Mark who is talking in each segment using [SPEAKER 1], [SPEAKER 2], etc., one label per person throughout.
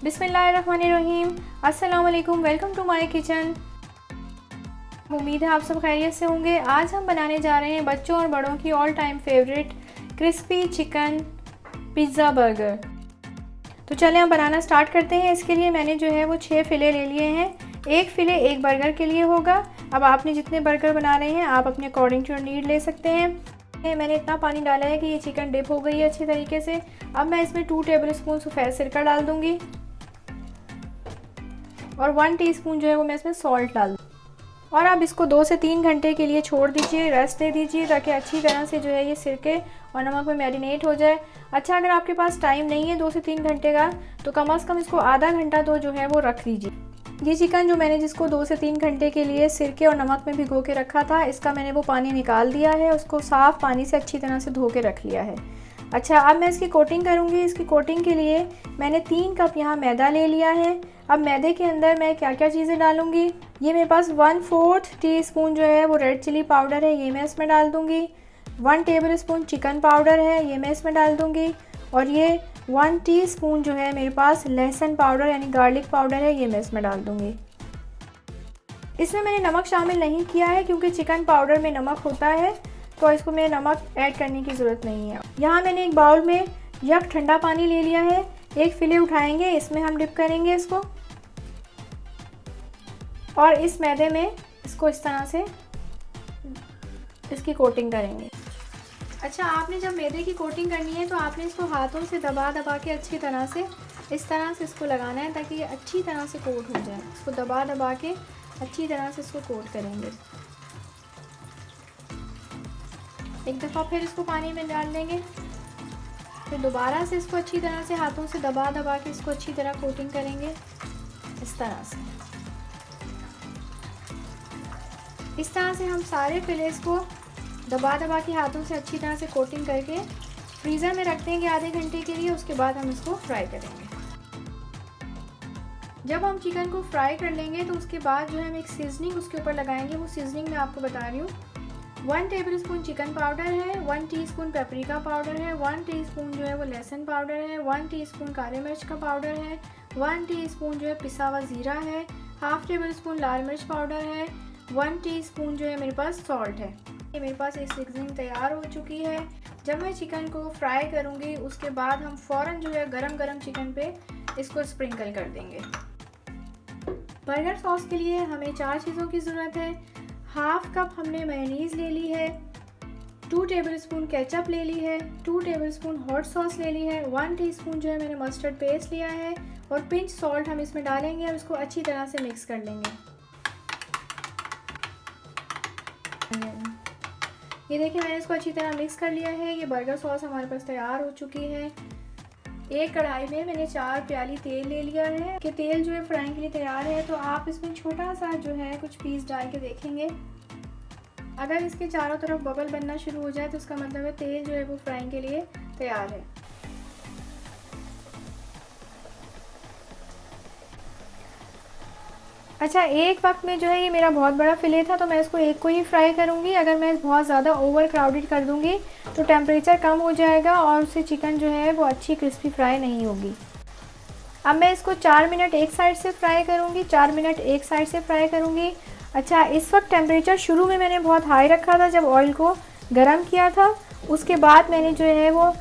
[SPEAKER 1] बिस्मिल्लाहिर्रहमानिर्रहीम। अस्सलाम वालेकुम, वेलकम टू माय किचन। उम्मीद है आप सब खैरियत से होंगे। आज हम बनाने जा रहे हैं बच्चों और बड़ों की all time favourite crispy chicken pizza burger. तो चलें हम बनाना स्टार्ट करते हैं। इसके लिए मैंने जो है वो 6 फ़िले ले लिए हैं। एक फ़िले एक बर्गर के लिए होगा। अब आपने जितने बर्गर बना रहे हैं आप अपने अकॉर्डिंग टू नीड ले सकते हैं। मैंने इतना पानी डाला है कि ये चिकन डिप हो गई है अच्छी तरीके से। अब मैं इसमें 2 टेबलस्पून सफ़ेद सिरका डाल दूँगी और 1 टीस्पून जो है वो मैं इसमें सॉल्ट डाल दूँ। और अब इसको 2 से 3 घंटे के लिए छोड़ दीजिए, रेस्ट दे दीजिए, ताकि अच्छी तरह से जो है ये सिरके और नमक में मैरिनेट हो जाए। अच्छा, अगर आपके पास टाइम नहीं है 2 से 3 घंटे का, तो कम से कम इसको आधा घंटा तो जो है वो रख दीजिए। ये चिकन जो मैंने जिसको 2 से 3 घंटे के लिए सिरके और नमक में भिगो के रखा था, इसका मैंने वो पानी निकाल दिया है, उसको साफ़ पानी से अच्छी तरह से धो के रख लिया है। अच्छा, अब मैं इसकी कोटिंग करूँगी। इसकी कोटिंग के लिए मैंने 3 कप यहाँ मैदा ले लिया है। अब मैदे के अंदर मैं क्या क्या चीज़ें डालूँगी, ये मेरे पास 1/4 टीस्पून जो है वो रेड चिली पाउडर है, ये मैं इसमें डाल दूँगी। 1 टेबलस्पून चिकन पाउडर है, ये मैं इसमें डाल दूँगी। और ये 1 टीस्पून जो है मेरे पास लहसुन पाउडर यानी गार्लिक पाउडर है, ये मैं इसमें डाल दूँगी। इसमें मैंने नमक शामिल नहीं किया है क्योंकि चिकन पाउडर में नमक होता है, तो इसको मैं नमक ऐड करने की ज़रूरत नहीं है। यहाँ मैंने एक बाउल में यक ठंडा पानी ले लिया है। एक फ़िले उठाएंगे, इसमें हम डिप करेंगे इसको और इस मैदे में इसको इस तरह से इसकी कोटिंग करेंगे। अच्छा, आपने जब मैदे की कोटिंग करनी है तो आपने इसको हाथों से दबा दबा के अच्छी तरह से इस तरह से इसको लगाना है, ताकि ये अच्छी तरह से कोट हो जाए। इसको दबा दबा के अच्छी तरह से इसको कोट करेंगे। एक दफ़ा फिर इसको पानी में डाल देंगे, फिर दोबारा से इसको अच्छी तरह से हाथों से दबा दबा के इसको अच्छी तरह कोटिंग करेंगे इस तरह से। इस तरह से हम सारे फिलेस को दबा दबा के हाथों से अच्छी तरह से कोटिंग करके फ्रीज़र में रख देंगे आधे घंटे के लिए। उसके बाद हम इसको फ्राई करेंगे। जब हम चिकन को फ्राई कर लेंगे तो उसके बाद जो है हम एक सीजनिंग उसके ऊपर लगाएंगे। वो सीजनिंग मैं आपको बता रही हूँ। 1 टेबलस्पून चिकन पाउडर है, 1 टीस्पून पेपरिका पाउडर है, 1 टीस्पून जो है वो लहसुन पाउडर है, 1 टीस्पून काले मिर्च का पाउडर है, 1 टीस्पून जो है पिसा हुआ ज़ीरा है, हाफ़ टेबलस्पून लाल मिर्च पाउडर है, 1 टीस्पून जो है मेरे पास सॉल्ट है। ये मेरे पास एक सीजनिंग तैयार हो चुकी है। जब मैं चिकन को फ्राई करूँगी उसके बाद हम फ़ौरन जो है गरम गरम चिकन पे इसको स्प्रिंकल कर देंगे। बर्गर सॉस के लिए हमें 4 चीज़ों की ज़रूरत है। हाफ़ कप हमने मेयोनीज़ ले ली है, 2 टेबलस्पून केचप ले ली है, 2 टेबलस्पून हॉट सॉस ले ली है, 1 टीस्पून जो है मैंने मस्टर्ड पेस्ट लिया है और पिंच सॉल्ट हम इसमें डालेंगे और इसको अच्छी तरह से मिक्स कर लेंगे। ये देखिए, मैंने इसको अच्छी तरह मिक्स कर लिया है। ये बर्गर सॉस हमारे पास तैयार हो चुकी है। एक कढ़ाई में मैंने 4 प्याली तेल ले लिया है कि तेल जो है फ्राइंग के लिए तैयार है। तो आप इसमें छोटा सा जो है कुछ पीस डाल के देखेंगे। अगर इसके चारों तरफ बबल बनना शुरू हो जाए तो उसका मतलब है तेल जो है वो फ्राइंग के लिए तैयार है। अच्छा, एक वक्त में जो है ये मेरा बहुत बड़ा फ़िले था तो मैं इसको एक को ही फ्राई करूँगी। अगर मैं बहुत ज़्यादा ओवर क्राउडेड कर दूँगी तो टेम्परेचर कम हो जाएगा और उससे चिकन जो है वो अच्छी क्रिस्पी फ्राई नहीं होगी। अब मैं इसको 4 मिनट एक साइड से फ्राई करूँगी, 4 मिनट एक साइड से फ्राई करूँगी। अच्छा, इस वक्त टेम्परेचर शुरू में मैंने बहुत हाई रखा था जब ऑयल को गर्म किया था। उसके बाद मैंने जो है वो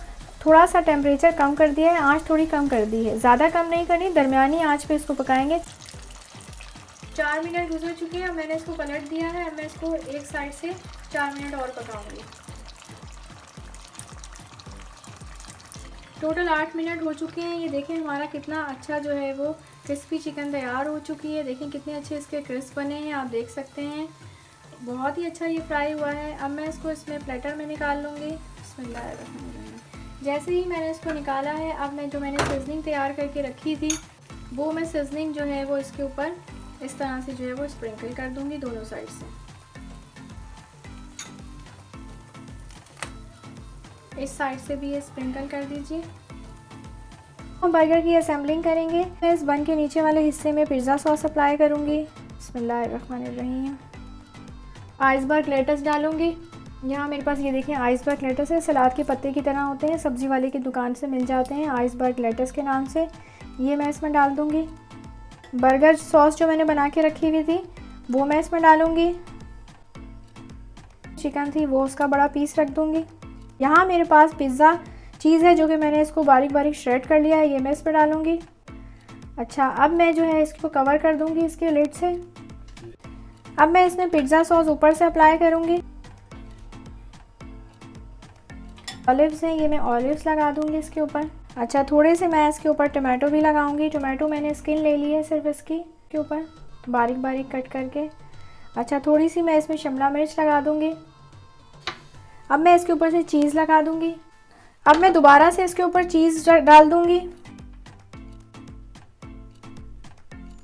[SPEAKER 1] थोड़ा सा टेम्परेचर कम कर दिया है, आँच थोड़ी कम कर दी है। ज़्यादा कम नहीं करनी, दरमियानी आँच पे इसको पकाएंगे। 4 मिनट गुजर चुके हैं। मैंने इसको पलट दिया है। अब मैं इसको एक साइड से 4 मिनट और पकाऊंगी। टोटल 8 मिनट हो चुके हैं। ये देखें हमारा कितना अच्छा जो है वो क्रिस्पी चिकन तैयार हो चुकी है। देखें कितने अच्छे इसके क्रिस्प बने हैं, आप देख सकते हैं। बहुत ही अच्छा ये फ्राई हुआ है। अब मैं इसको इसमें प्लेटर में निकाल लूँगी। बिस्मिल्लाहिर्रहमानिर्रहीम। जैसे ही मैंने इसको निकाला है, अब मैं जो मैंने सीजनिंग तैयार करके रखी थी वो मैं सीजनिंग जो है वो इसके ऊपर इस तरह से जो है वो स्प्रिंकल कर दूंगी दोनों साइड से। इस साइड से भी ये स्प्रिंकल कर दीजिए। हम बर्गर की असेंबलिंग करेंगे। मैं इस बन के नीचे वाले हिस्से में पिज़्ज़ा सॉस अप्लाई करूंगी। बिस्मिल्लाहिर्रहमानिर्रहीम। आइसबर्ग लेटस डालूंगी। यहाँ मेरे पास ये देखें आइसबर्ग लेटस है। सलाद के पत्ते की तरह होते हैं, सब्ज़ी वाले की दुकान से मिल जाते हैं आइसबर्ग लेटस के नाम से। ये मैं इसमें डाल दूँगी। बर्गर सॉस जो मैंने बना के रखी हुई थी वो मैं इसमें डालूँगी। चिकन थी वो उसका बड़ा पीस रख दूँगी। यहाँ मेरे पास पिज़्ज़ा चीज़ है जो कि मैंने इसको बारीक बारीक श्रेड कर लिया है, ये मैं इस पर डालूँगी। अच्छा, अब मैं जो है इसको कवर कर दूँगी इसके लिड से। अब मैं इसमें पिज़्ज़ा सॉस ऊपर से अप्लाई करूँगी। ऑलिव्स हैं, ये मैं ऑलिव्स लगा दूँगी इसके ऊपर। अच्छा, थोड़े से मैं इसके ऊपर टमाटो भी लगाऊंगी। टमाटो मैंने स्किन ले ली है सिर्फ इसकी के ऊपर बारीक बारीक कट करके। अच्छा, थोड़ी सी मैं इसमें शिमला मिर्च लगा दूंगी। अब मैं इसके ऊपर से चीज़ लगा दूंगी। अब मैं दोबारा से इसके ऊपर चीज़ डाल दूंगी।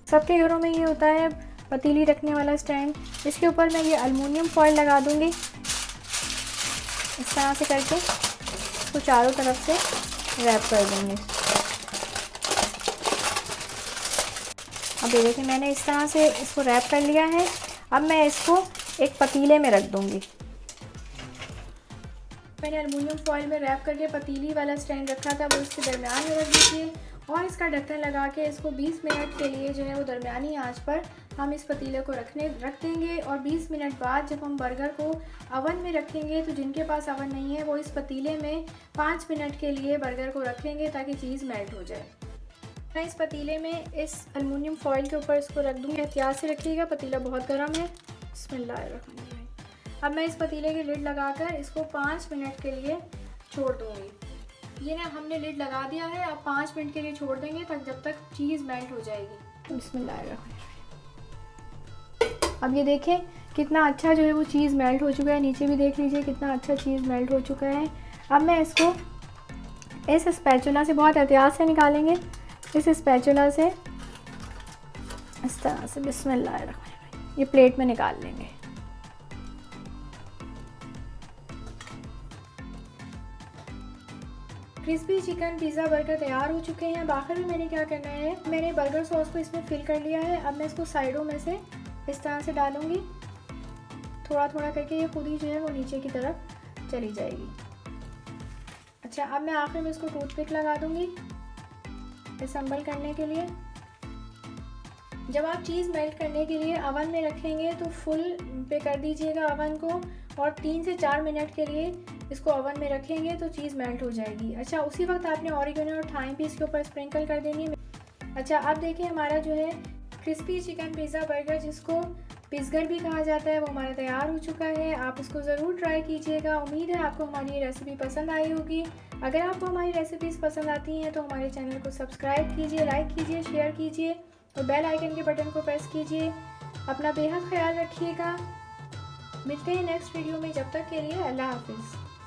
[SPEAKER 1] सबके घरों में ये होता है पतीली रखने वाला स्टैंड। इसके ऊपर मैं ये एल्युमिनियम फॉइल लगा दूंगी इस तरह से करके, इसको चारों तरफ से रैप कर दूंगी। अब ये देखिए मैंने इस तरह से इसको रैप कर लिया है। अब मैं इसको एक पतीले में रख दूंगी। मैंने एल्युमिनियम फॉइल में रैप करके पतीली वाला स्टैंड रखा था वो इसके दरमियान में रख दीजिए और इसका ढक्कन लगा के इसको 20 मिनट के लिए जो है वो दरमियानी आंच पर हम इस पतीले को रख देंगे। और 20 मिनट बाद जब हम बर्गर को अवन में रखेंगे तो जिनके पास अवन नहीं है वो इस पतीले में 5 मिनट के लिए बर्गर को रखेंगे ताकि चीज़ मेल्ट हो जाए। मैं इस पतीले में इस एल्युमिनियम फॉइल के ऊपर इसको रख दूँगी। एहतियात से रखिएगा, पतीला बहुत गर्म है। बिस्मिल्लाहिर्रहमानिर्रहीम। अब मैं इस पतीले की लिड लगाकर इसको 5 मिनट के लिए छोड़ दूँगी। ये ना हमने लिड लगा दिया है, अब 5 मिनट के लिए छोड़ देंगे तक जब तक चीज़ मेल्ट हो जाएगी। बिस्मिल्लाहिर्रहमानिर्रहीम। अब ये देखें कितना अच्छा जो है वो चीज़ मेल्ट हो चुका है। नीचे भी देख लीजिए कितना अच्छा चीज़ मेल्ट हो चुका है। अब मैं इसको इस स्पैचुला से बहुत एहतियात से निकालेंगे। इस स्पैचुला से इस तरह से बिस्मिल्लाहिर्रहमानिर्रहीम ये प्लेट में निकाल लेंगे। क्रिस्पी चिकन पिज़्ज़ा बर्गर तैयार हो चुके हैं। अब आखिर में मैंने क्या करना है, मैंने बर्गर सॉस को इसमें फिल कर लिया है। अब मैं इसको साइडों में से इस तरह से डालूंगी, थोड़ा थोड़ा करके ये खुद ही जो है वो नीचे की तरफ चली जाएगी। अच्छा, अब मैं आखिर में इसको टूथपिक लगा दूंगी असम्बल करने के लिए। जब आप चीज़ मेल्ट करने के लिए अवन में रखेंगे तो फुल पे कर दीजिएगा अवन को और 3 से 4 मिनट के लिए इसको ओवन में रखेंगे तो चीज़ मेल्ट हो जाएगी। अच्छा, उसी वक्त आपने ऑरिगेनो और थाइम भी इसके ऊपर स्प्रिंकल कर देनी है। अच्छा, अब देखिए हमारा जो है क्रिस्पी चिकन पिज़्ज़ा बर्गर जिसको पिज़्ज़गर भी कहा जाता है वो हमारा तैयार हो चुका है। आप इसको ज़रूर ट्राई कीजिएगा। उम्मीद है आपको हमारी ये रेसिपी पसंद आई होगी। अगर आपको हमारी रेसिपीज़ पसंद आती हैं तो हमारे चैनल को सब्सक्राइब कीजिए, लाइक कीजिए, शेयर कीजिए और बेल आइकन के बटन को प्रेस कीजिए। अपना बेहद ख्याल रखिएगा। मिलते हैं नेक्स्ट वीडियो में, जब तक के लिए अल्लाह हाफिज़।